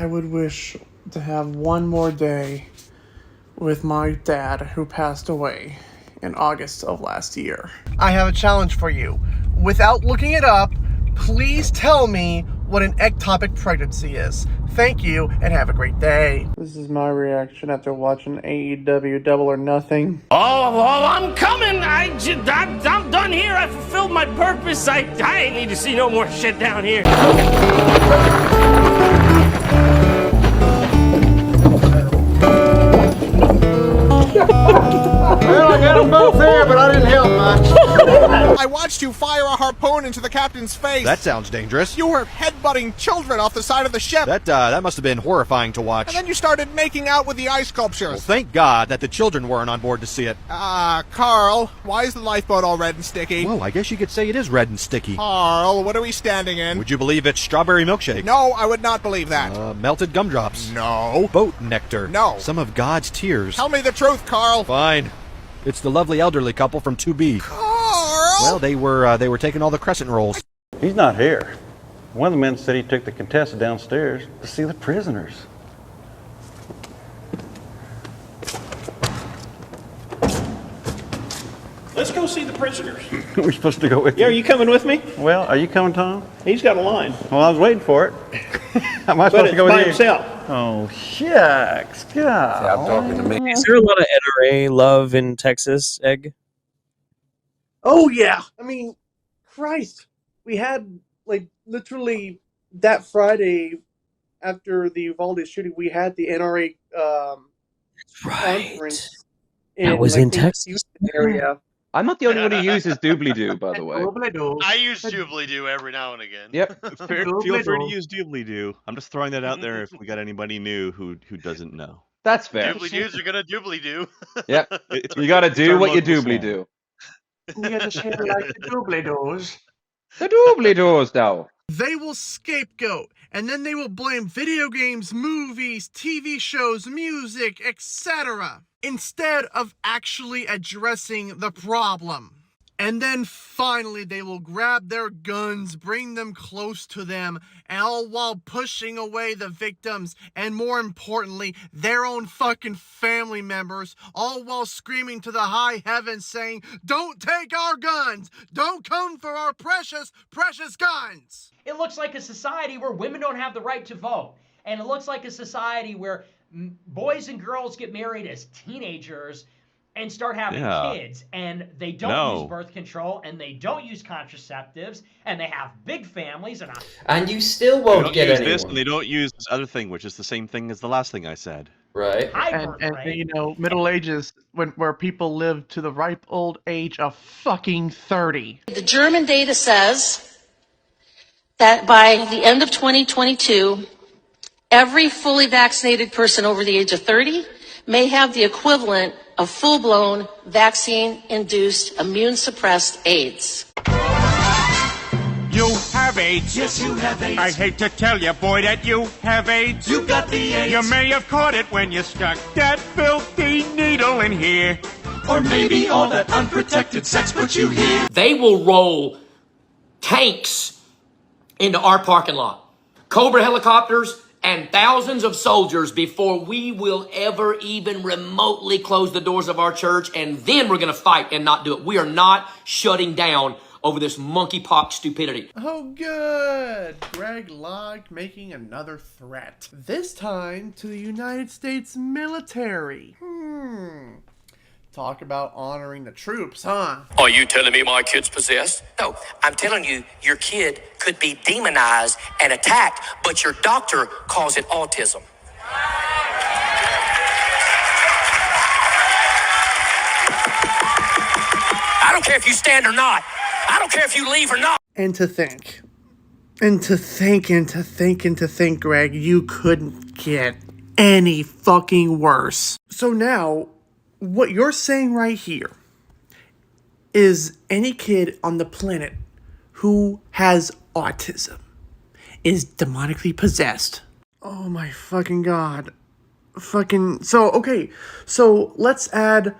I would wish to have one more day with my dad who passed away in August of last year. I have a challenge for you. Without looking it up, please tell me what an ectopic pregnancy is. Thank you, and have a great day. This is my reaction after watching AEW Double or Nothing. Oh, I'm coming. I'm done here. I fulfilled my purpose. I ain't need to see no more shit down here. Well, I got them both there, but I didn't help much. I watched you fire a harpoon into the captain's face. That sounds dangerous. You were headbutting children off the side of the ship. That must have been horrifying to watch. And then you started making out with the ice sculptures. Well, thank God that the children weren't on board to see it. Carl, why is the lifeboat all red and sticky? Well, I guess you could say it is red and sticky. Carl, what are we standing in? Would you believe it's strawberry milkshake? No, I would not believe that. Melted gumdrops. No. Boat nectar. No. Some of God's tears. Tell me the truth, Carl. Fine. It's the lovely elderly couple from 2B. Carl! Well, they were taking all the crescent rolls. He's not here. One of the men said he took the Contessa downstairs to see the prisoners. Let's go see the prisoners. We're supposed to go with Yeah, you. are you coming with me? Well, are you coming, Tom? He's got a line. Well, I was waiting for it. Am I But supposed it's to go with by you? himself. Oh, shucks. God. Is there a lot of NRA love in Texas, Egg? Oh yeah, I mean, Christ, we had like literally that Friday after the Uvalde shooting, we had the NRA conference. That was in Texas. Houston area. I'm not the only one who uses doobly-doo, by the way. I use doobly-doo every now and again. Yep. Feel free to use doobly-doo. I'm just throwing that out there if we got anybody new who doesn't know. That's fair. Doobly-doos are gonna doobly-doo. Yep. You gotta do what you doobly-doo. You gotta share like the doobly-doos. The doobly-doos, now. They will scapegoat, and then they will blame video games, movies, TV shows, music, etc., instead of actually addressing the problem. And then finally they will grab their guns, bring them close to them, and all while pushing away the victims, and more importantly, their own fucking family members, all while screaming to the high heavens saying, "Don't take our guns! Don't come for our precious, precious guns!" It looks like a society where women don't have the right to vote. And it looks like a society where boys and girls get married as teenagers and start having kids, and they don't use birth control, and they don't use contraceptives, and they have big families, and you still won't get anyone. This, and they don't use this other thing, which is the same thing as the last thing I said. Right. And you know, Middle Ages, where people live to the ripe old age of fucking 30. The German data says that by the end of 2022, every fully vaccinated person over the age of 30 may have the equivalent of full-blown vaccine-induced immune-suppressed AIDS. You have AIDS. Yes, you have AIDS. I hate to tell you, boy, that you have AIDS. You got the AIDS. You may have caught it when you stuck that filthy needle in here. Or maybe all that unprotected sex put you here. They will roll tanks into our parking lot, Cobra helicopters, and thousands of soldiers before we will ever even remotely close the doors of our church, and then we're going to fight and not do it. We are not shutting down over this monkeypox stupidity. Oh good! Greg Locke making another threat. This time to the United States military. Talk about honoring the troops, huh? Are you telling me my kid's possessed? No, I'm telling you, your kid could be demonized and attacked, but your doctor calls it autism. I don't care if you stand or not. I don't care if you leave or not. And to think, Greg, you couldn't get any fucking worse. So now, what you're saying right here is any kid on the planet who has autism is demonically possessed. Oh my fucking god. So let's add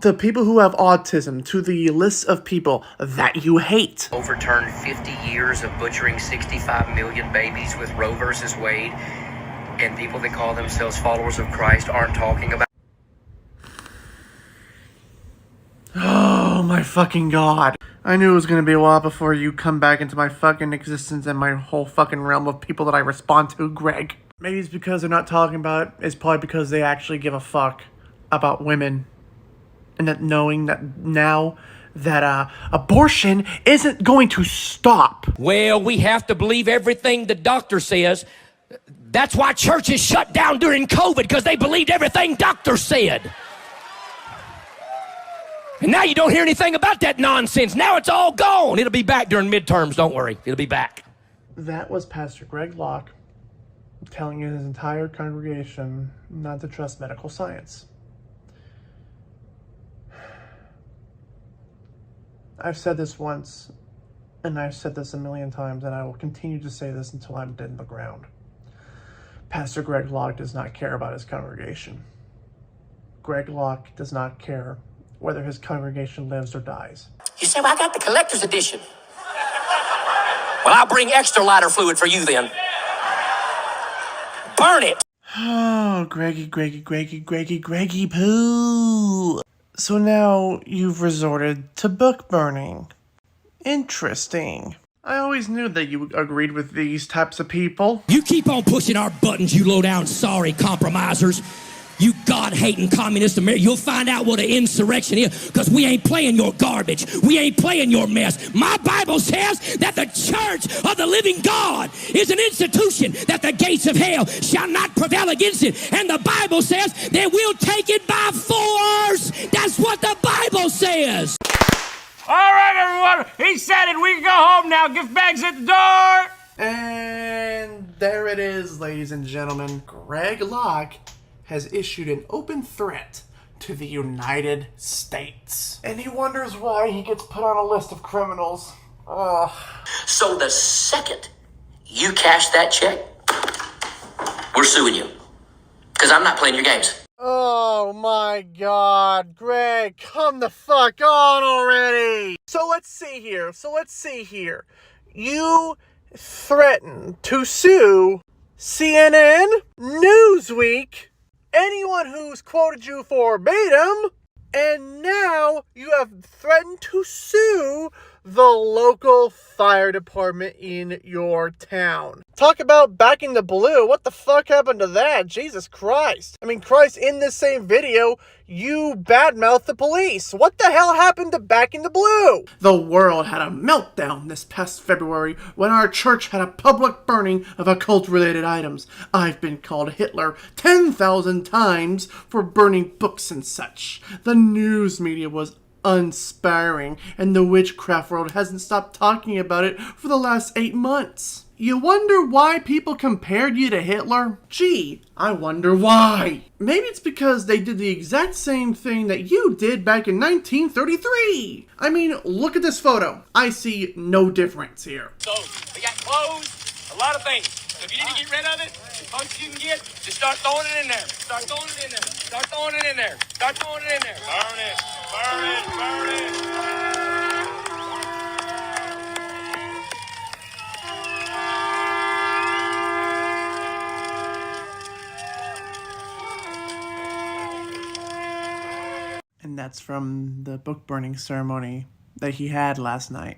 the people who have autism to the list of people that you hate. Overturned 50 years of butchering 65 million babies with Roe versus Wade. and people that call themselves followers of Christ aren't talking about. Oh my fucking god. I knew it was gonna be a while before you come back into my fucking existence and my whole fucking realm of people that I respond to, Greg. Maybe it's because they're not talking about it. It's probably because they actually give a fuck about women. And that knowing that now that abortion isn't going to stop. Well, we have to believe everything the doctor says. That's why churches shut down during COVID, because they believed everything doctors said. And now you don't hear anything about that nonsense. Now it's all gone. It'll be back during midterms, don't worry. It'll be back. That was Pastor Greg Locke telling his entire congregation not to trust medical science. I've said this once, and I've said this a million times, and I will continue to say this until I'm dead in the ground. Pastor Greg Locke does not care about his congregation. Greg Locke does not care whether his congregation lives or dies. You say, well, I got the collector's edition. Well, I'll bring extra lighter fluid for you then. Burn it. Oh, Greggy poo. So now you've resorted to book burning. Interesting. I always knew that you agreed with these types of people. You keep on pushing our buttons, you low-down sorry compromisers. You God-hating communist America, you'll find out what an insurrection is, because we ain't playing your garbage. We ain't playing your mess. My Bible says that the church of the living God is an institution that the gates of hell shall not prevail against it. And the Bible says that we'll take it by force. That's what the Bible says. All right, everyone. He said it. We can go home now. Gift bags at the door. And there it is, ladies and gentlemen. Greg Locke has issued an open threat to the United States. And he wonders why he gets put on a list of criminals. Ugh. So the second you cash that check, we're suing you. Because I'm not playing your games. Oh my god, Greg, come the fuck on already! So let's see here. You threaten to sue CNN, Newsweek, anyone who's quoted you verbatim, and now you have threatened to sue the local fire department in your town. Talk about backing the blue. What the fuck happened to that? Jesus Christ. I mean, Christ, in this same video, you badmouthed the police. What the hell happened to backing the blue? The world had a meltdown this past February when our church had a public burning of occult-related items. I've been called Hitler 10,000 times for burning books and such. The news media was unsparing, and the witchcraft world hasn't stopped talking about it for the last 8 months. You wonder why people compared you to Hitler? Gee, I wonder why. Maybe it's because they did the exact same thing that you did back in 1933. I mean, look at this photo. I see no difference here. So, we got clothes, a lot of things. So if you need to get rid of it, the most you can get, just start throwing it in there. Start throwing it in there. Start throwing it in there. Start throwing it in there. Burn it. Burn it. Burn it. And that's from the book burning ceremony that he had last night.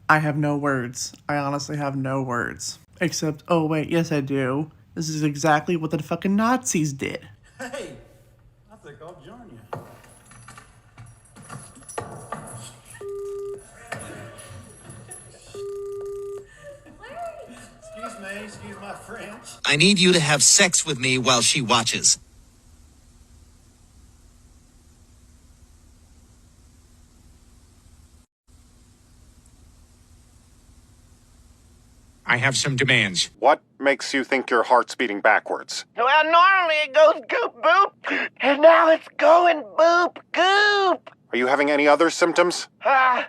I have no words. I honestly have no words. Except, oh wait, yes I do. This is exactly what the fucking Nazis did. Hey, I think I'll join you. Excuse my French. I need you to have sex with me while she watches. I have some demands. What makes you think your heart's beating backwards? Well, normally it goes goop boop, and now it's going boop goop. Are you having any other symptoms? I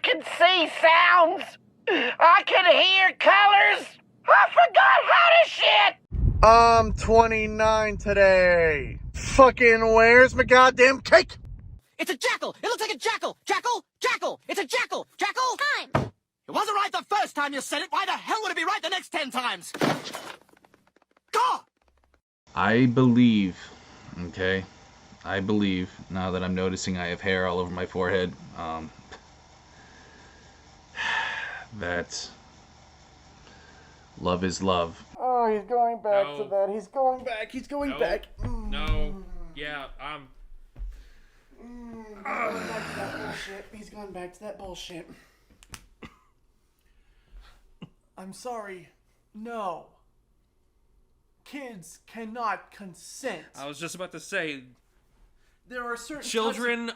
can see sounds. I can hear colors. I forgot how to shit. I'm 29 today. Fucking where's my goddamn cake? It's a jackal! It looks like a jackal! Jackal! Jackal! It's a jackal! Jackal! Time! It wasn't right the first time you said it. Why the hell would it be right the next 10 times? I believe, okay, I believe, now that I'm noticing I have hair all over my forehead, that love is love. Oh, he's going back to that. He's going back. He's going back. No. Yeah, He's going back to that bullshit. He's going back to that bullshit. I'm sorry. No. Kids cannot consent. I was just about to say, there are certain children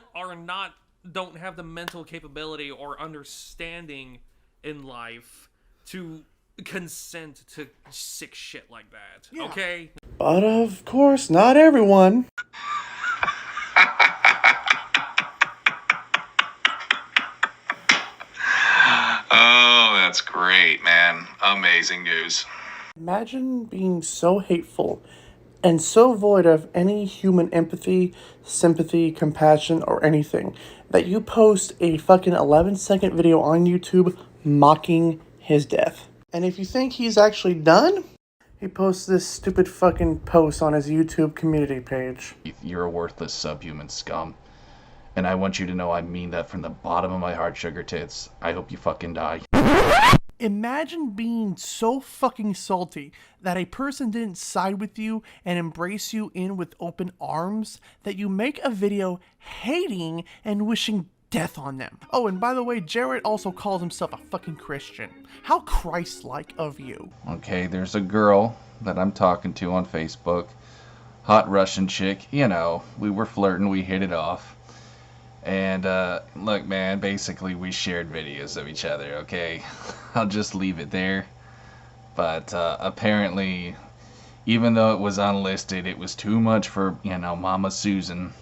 don't have the mental capability or understanding in life to consent to sick shit like that. Yeah. Okay? But of course, not everyone. Oh, that's great, man. Amazing news. Imagine being so hateful and so void of any human empathy, sympathy, compassion, or anything that you post a fucking 11-second video on YouTube mocking his death. And if you think he's actually done, he posts this stupid fucking post on his YouTube community page. You're a worthless subhuman scum. And I want you to know I mean that from the bottom of my heart, sugar tits. I hope you fucking die. Imagine being so fucking salty that a person didn't side with you and embrace you in with open arms that you make a video hating and wishing death on them. Oh, and by the way, Jared also calls himself a fucking Christian. How Christ-like of you. Okay, there's a girl that I'm talking to on Facebook. Hot Russian chick. You know, we were flirting, we hit it off. And, look, man, basically we shared videos of each other, okay? I'll just leave it there. But, apparently, even though it was unlisted, it was too much for, you know, Mama Susan.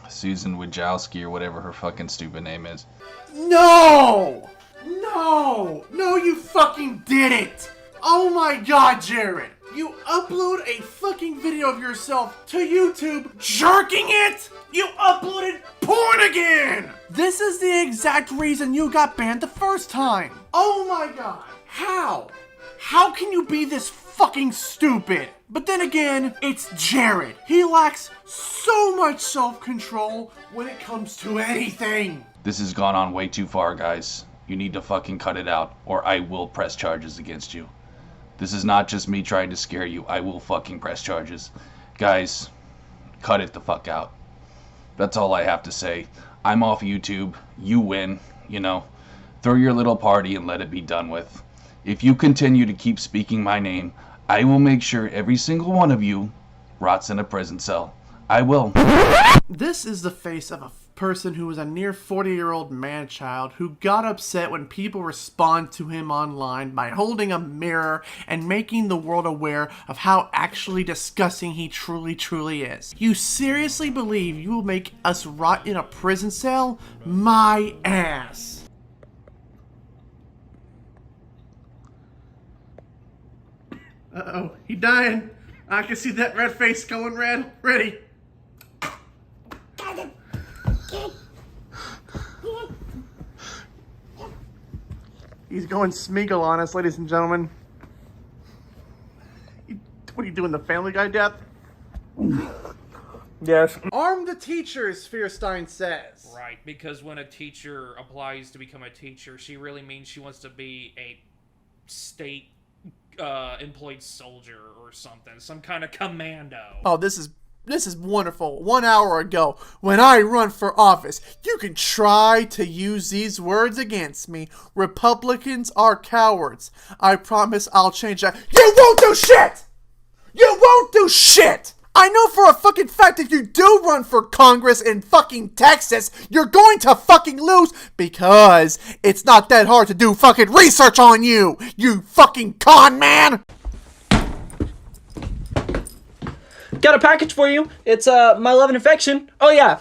Susan Wojcicki or whatever her fucking stupid name is. No! No! No, you fucking did it! Oh my god, Jared! You upload a fucking video of yourself to YouTube jerking it? You uploaded porn again! This is the exact reason you got banned the first time. Oh my god. How? How can you be this fucking stupid? But then again, it's Jared. He lacks so much self-control when it comes to anything. This has gone on way too far, guys. You need to fucking cut it out, or I will press charges against you. This is not just me trying to scare you. I will fucking press charges. Guys, cut it the fuck out. That's all I have to say. I'm off YouTube. You win, you know. Throw your little party and let it be done with. If you continue to keep speaking my name, I will make sure every single one of you rots in a prison cell. I will. This is the face of a person who was a near 40-year-old man-child who got upset when people respond to him online by holding a mirror and making the world aware of how actually disgusting he truly is. You seriously believe you will make us rot in a prison cell? My ass. Uh-oh, he dying. I can see that red face going red. Ready. He's going Smeagol on us, ladies and gentlemen. What are you doing, the Family Guy death? Yes. Arm the teachers, Fierstein says. Right, because when a teacher applies to become a teacher, she really means she wants to be a state employed soldier or something. Some kind of commando. Oh, this is wonderful. 1 hour ago, when I run for office, you can try to use these words against me. Republicans are cowards. I promise I'll change that. You won't do shit! You won't do shit! I know for a fucking fact if you do run for Congress in fucking Texas, you're going to fucking lose because it's not that hard to do fucking research on you, you fucking con man! Got a package for you. It's my love and affection. Oh yeah.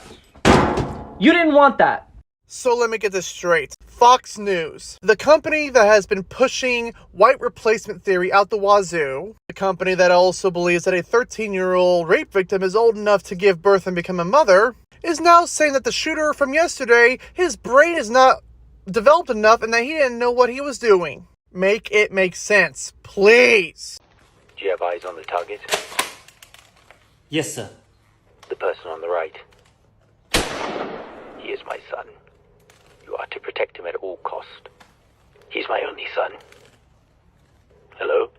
You didn't want that. So let me get this straight. Fox News, the company that has been pushing white replacement theory out the wazoo, the company that also believes that a 13-year-old rape victim is old enough to give birth and become a mother, is now saying that the shooter from yesterday, his brain is not developed enough and that he didn't know what he was doing. Make it make sense, please. Do you have eyes on the target? Yes, sir. The person on the right. He is my son. You are to protect him at all cost. He's my only son. Hello?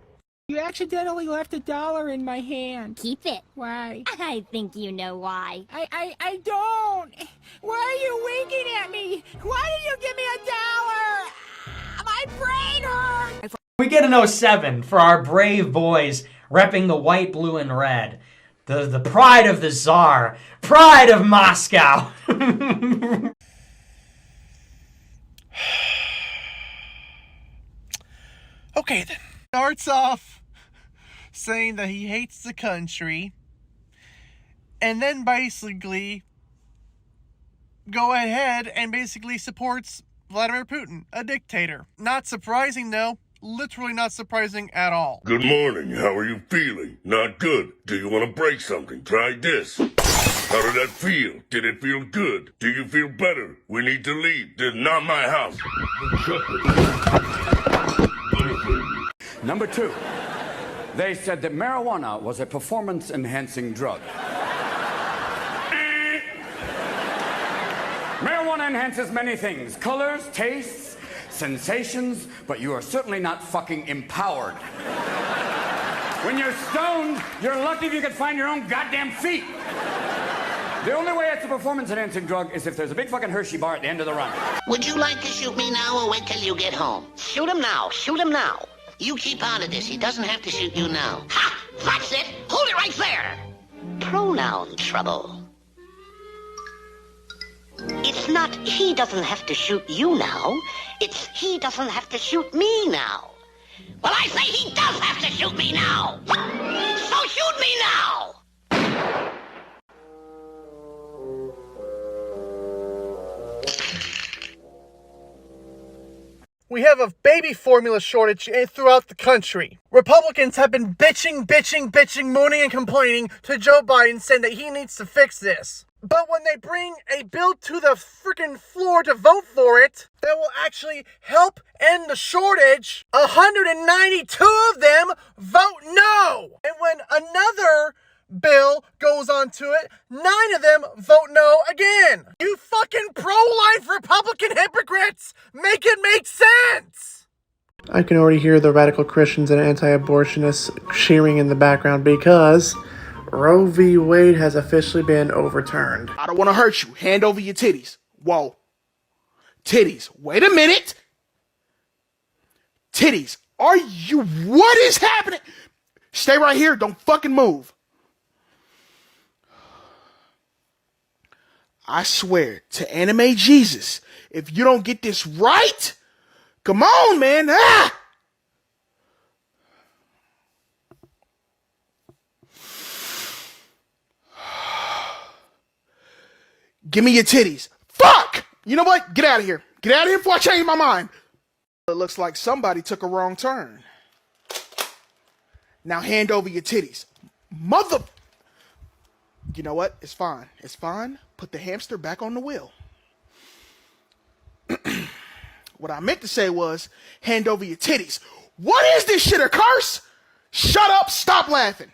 You accidentally left $1 in my hand. Keep it. Why? I think you know why. I don't. Why are you winking at me? Why did you give me $1? My brain hurts. We get an 07 for our brave boys repping the white, blue, and red. The pride of the Tsar. Pride of Moscow. Okay, then. Starts off saying that he hates the country, and then basically go ahead and basically supports Vladimir Putin, a dictator. Not surprising, though. Literally not surprising at all. Good morning. How are you feeling? Not good. Do you want to break something? Try this. How did that feel? Did it feel good? Do you feel better? We need to leave. This is not my house. Number 2, they said that marijuana was a performance-enhancing drug. Marijuana enhances many things. Colors, tastes, sensations, but you are certainly not fucking empowered. When you're stoned, you're lucky if you can find your own goddamn feet. The only way it's a performance-enhancing drug is if there's a big fucking Hershey bar at the end of the run. Would you like to shoot me now or wait till you get home? Shoot him now. Shoot him now. You keep out of this. He doesn't have to shoot you now. Ha! That's it! Hold it right there! Pronoun trouble. It's not he doesn't have to shoot you now. It's he doesn't have to shoot me now. Well, I say he does have to shoot me now! So shoot me now! We have a baby formula shortage throughout the country. Republicans have been bitching, mooning and complaining to Joe Biden, saying that he needs to fix this. But when they bring a bill to the freaking floor to vote for it, that will actually help end the shortage, 192 of them vote no. And when another bill goes on to it, 9 of them vote no again. You fucking pro-life Republican hypocrites! Make it make sense! I can already hear the radical Christians and anti-abortionists cheering in the background because Roe v. Wade has officially been overturned. I don't want to hurt you. Hand over your titties. Whoa. Titties. Wait a minute. Titties. Are you... What is happening? Stay right here. Don't fucking move. I swear to Anime Jesus, if you don't get this right, come on, man. Ah! Give me your titties. Fuck! You know what? Get out of here. Get out of here before I change my mind. It looks like somebody took a wrong turn. Now hand over your titties. Mother... You know what? It's fine. It's fine. Put the hamster back on the wheel. What I meant to say was, hand over your titties. What is this shit, a curse? Shut up. Stop laughing.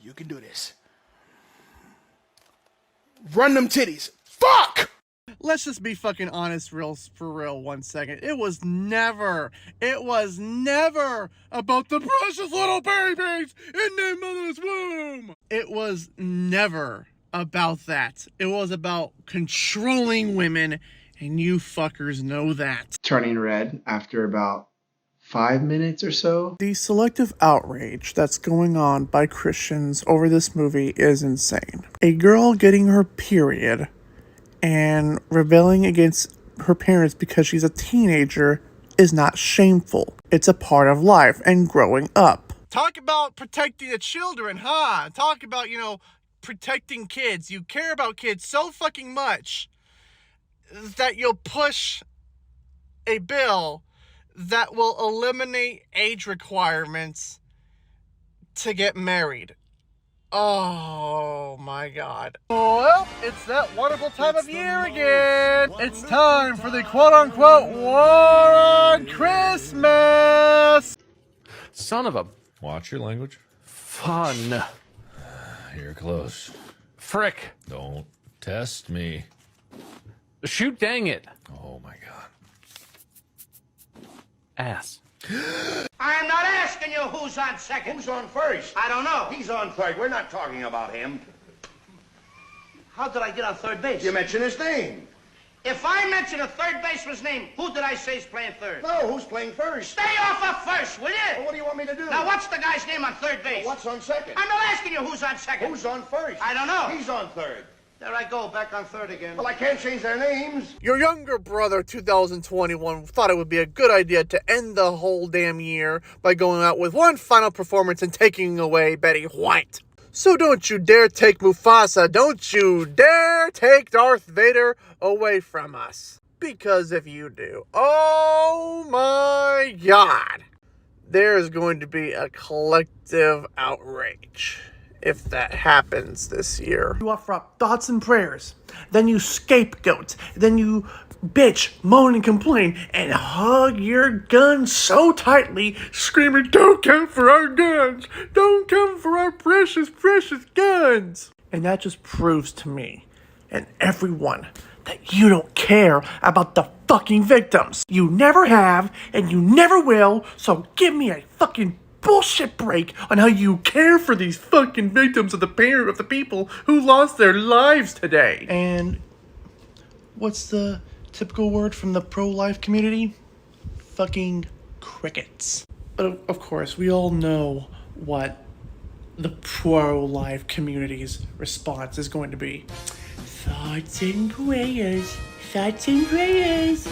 You can do this. Run them titties. Fuck! Let's just be fucking honest for real 1 second. It was never about the precious little babies in their mother's womb. It was never about that. It was about controlling women, and you fuckers know that. Turning red after about 5 minutes or so. The selective outrage that's going on by Christians over this movie is insane. A girl getting her period and rebelling against her parents because she's a teenager is not shameful. It's a part of life and growing up. Talk about protecting the children, huh? Talk about, protecting kids. You care about kids so fucking much that you'll push a bill that will eliminate age requirements to get married. Oh my god. Well, it's that wonderful time of year again. It's time for the quote-unquote war on Christmas. Son of a... Watch your language. Fun. You're close. Frick. Don't test me. Shoot, dang it. Oh my god. Ass. I am not asking you who's on second. Who's on first? I don't know. He's on third. We're not talking about him. How did I get on third base? You mentioned his name. If I mention a third baseman's name, who did I say is playing third? No, who's playing first? Stay off of first, will you? Well, what do you want me to do? Now, what's the guy's name on third base? Well, what's on second? I'm not asking you who's on second. Who's on first? I don't know. He's on third. There I go, back on third again. Well, I can't change their names. Your younger brother, 2021, thought it would be a good idea to end the whole damn year by going out with one final performance and taking away Betty White. So don't you dare take Mufasa, don't you dare take Darth Vader away from us. Because if you do, oh my god, there's going to be a collective outrage if that happens this year. You offer up thoughts and prayers, then you scapegoat, then you bitch, moan and complain, and hug your gun so tightly, screaming, "Don't come for our guns! Don't come for our precious, precious guns!" And that just proves to me and everyone that you don't care about the fucking victims. You never have, and you never will, so give me a fucking bullshit break on how you care for these fucking victims of the people who lost their lives today. And what's the typical word from the pro-life community? Fucking crickets. But of course, we all know what the pro-life community's response is going to be. Thoughts and prayers. Thoughts and prayers.